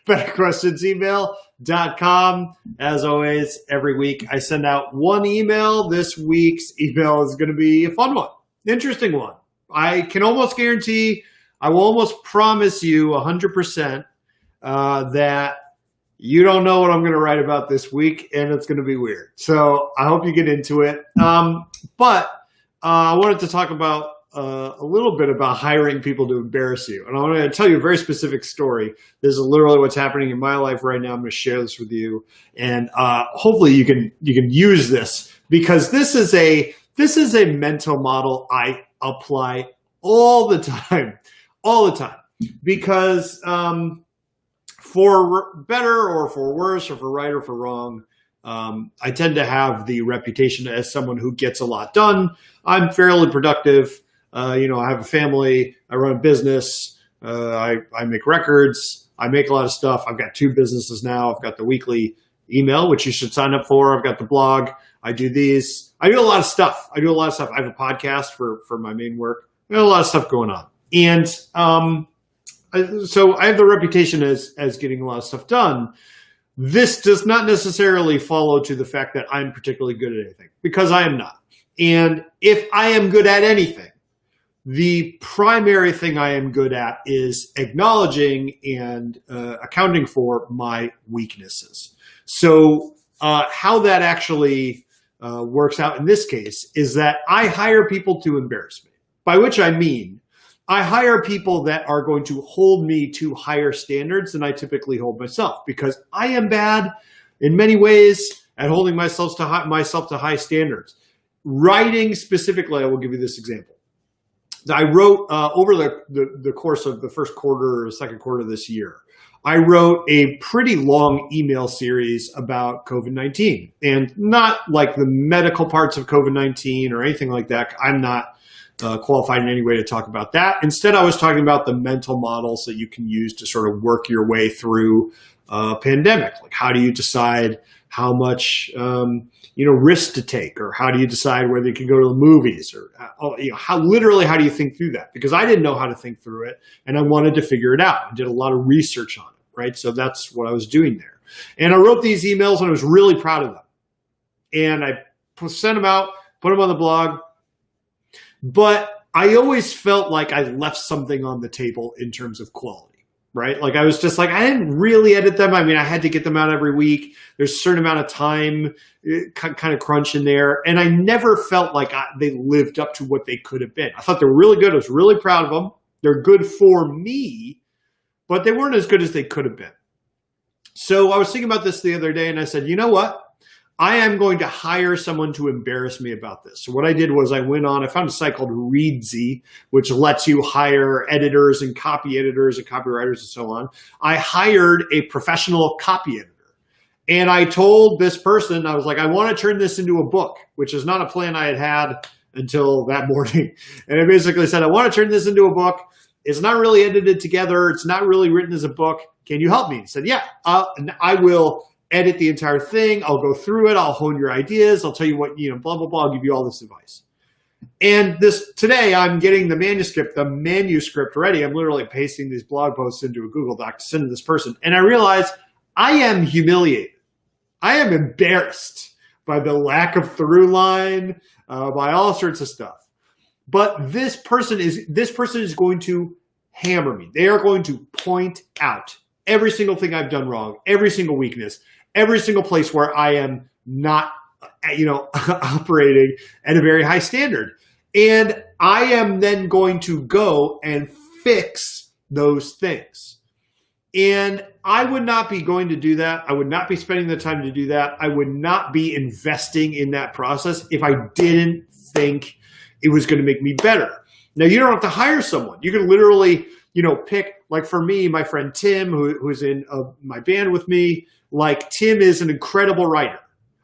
betterquestionsemail.com. As always, every week I send out one email. This week's email is going to be a fun one, interesting one. I can almost guarantee, I will almost promise you 100% that you don't know what I'm going to write about this week, and it's going to be weird. So I hope you get into it. But I wanted to talk about a little bit about hiring people to embarrass you. And I want to tell you a very specific story. This is literally what's happening in my life right now. I'm going to share this with you. And hopefully you can use this, because this is a mental model I apply all the time. Because for better or for worse, or for right or for wrong, I tend to have the reputation as someone who gets a lot done. I'm fairly productive. I have a family. I run a business. I make records. I make a lot of stuff. I've got 2 businesses now. I've got the weekly email, which you should sign up for. I've got the blog. I do these. I do a lot of stuff. I have a podcast for my main work. I have a lot of stuff going on. And so I have the reputation as getting a lot of stuff done. This does not necessarily follow to the fact that I'm particularly good at anything, because I am not. And if I am good at anything, the primary thing I am good at is acknowledging and accounting for my weaknesses. So how that actually works out in this case is that I hire people to embarrass me, by which I mean I hire people that are going to hold me to higher standards than I typically hold myself, because I am bad in many ways at holding myself to high standards. Writing specifically, I will give you this example. I wrote over the course of the first quarter or second quarter of this year, I wrote a pretty long email series about COVID-19, and not like the medical parts of COVID-19 or anything like that. I'm not qualified in any way to talk about that. Instead, I was talking about the mental models that you can use to sort of work your way through a pandemic. Like, how do you decide how much risk to take, or how do you decide whether you can go to the movies, or how do you think through that? Because I didn't know how to think through it, and I wanted to figure it out. I did a lot of research on it, right? So that's what I was doing there. And I wrote these emails, and I was really proud of them. And I sent them out, put them on the blog. But I always felt like I left something on the table in terms of quality, right? Like, I was just like, I didn't really edit them. I mean, I had to get them out every week. There's a certain amount of time kind of crunch in there. And I never felt like they lived up to what they could have been. I thought they were really good. I was really proud of them. They're good for me, but they weren't as good as they could have been. So I was thinking about this the other day, and I said, you know what? I am going to hire someone to embarrass me about this. So what I did was I found a site called Readsy, which lets you hire editors and copy editors and copywriters and so on. I hired a professional copy editor. And I told this person, I was like, I want to turn this into a book, which is not a plan I had until that morning. And I basically said, I want to turn this into a book. It's not really edited together. It's not really written as a book. Can you help me? He said, yeah, I will edit the entire thing. I'll go through it. I'll hone your ideas. I'll tell you what, blah, blah, blah. I'll give you all this advice. And today I'm getting the manuscript ready. I'm literally pasting these blog posts into a Google Doc to send to this person. And I realize I am humiliated. I am embarrassed by the lack of through line, by all sorts of stuff. But this person is going to hammer me. They are going to point out every single thing I've done wrong, every single weakness, every single place where I am not, operating at a very high standard. And I am then going to go and fix those things. And I would not be going to do that. I would not be spending the time to do that. I would not be investing in that process if I didn't think it was going to make me better. Now, you don't have to hire someone. You can literally, pick, like for me, my friend Tim, who's in my band with me, like Tim is an incredible writer.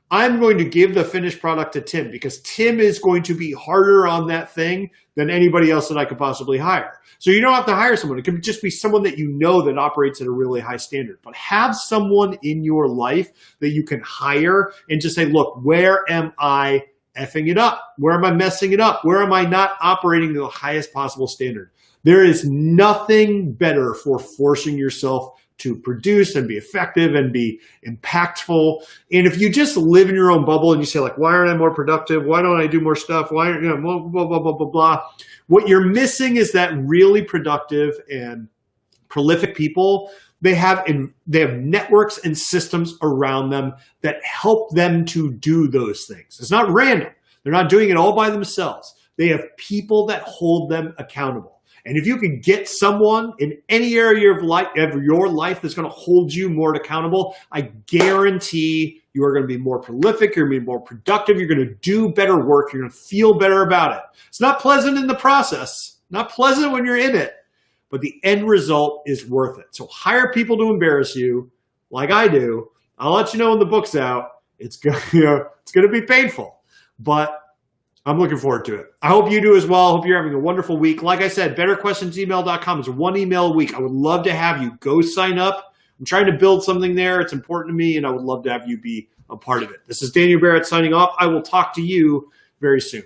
I'm going to give the finished product to Tim, because Tim is going to be harder on that thing than anybody else that I could possibly hire. So you don't have to hire someone. It can just be someone that you know that operates at a really high standard. But have someone in your life that you can hire and just say, look, where am I effing it up? Where am I messing it up? Where am I not operating to the highest possible standard? There is nothing better for forcing yourself to produce and be effective and be impactful. And if you just live in your own bubble and you say, like, why aren't I more productive? Why don't I do more stuff? Why aren't, blah, blah, blah, blah, blah, blah. What you're missing is that really productive and prolific people, they have networks and systems around them that help them to do those things. It's not random. They're not doing it all by themselves. They have people that hold them accountable. And if you can get someone in any area of your life that's going to hold you more accountable, I guarantee you are going to be more prolific, you're going to be more productive, you're going to do better work, you're going to feel better about it. It's not pleasant in the process, not pleasant when you're in it, but the end result is worth it. So hire people to embarrass you like I do. I'll let you know when the book's out. It's going to be painful, but I'm looking forward to it. I hope you do as well. I hope you're having a wonderful week. Like I said, betterquestionsemail.com is 1 email a week. I would love to have you go sign up. I'm trying to build something there. It's important to me, and I would love to have you be a part of it. This is Daniel Barrett signing off. I will talk to you very soon.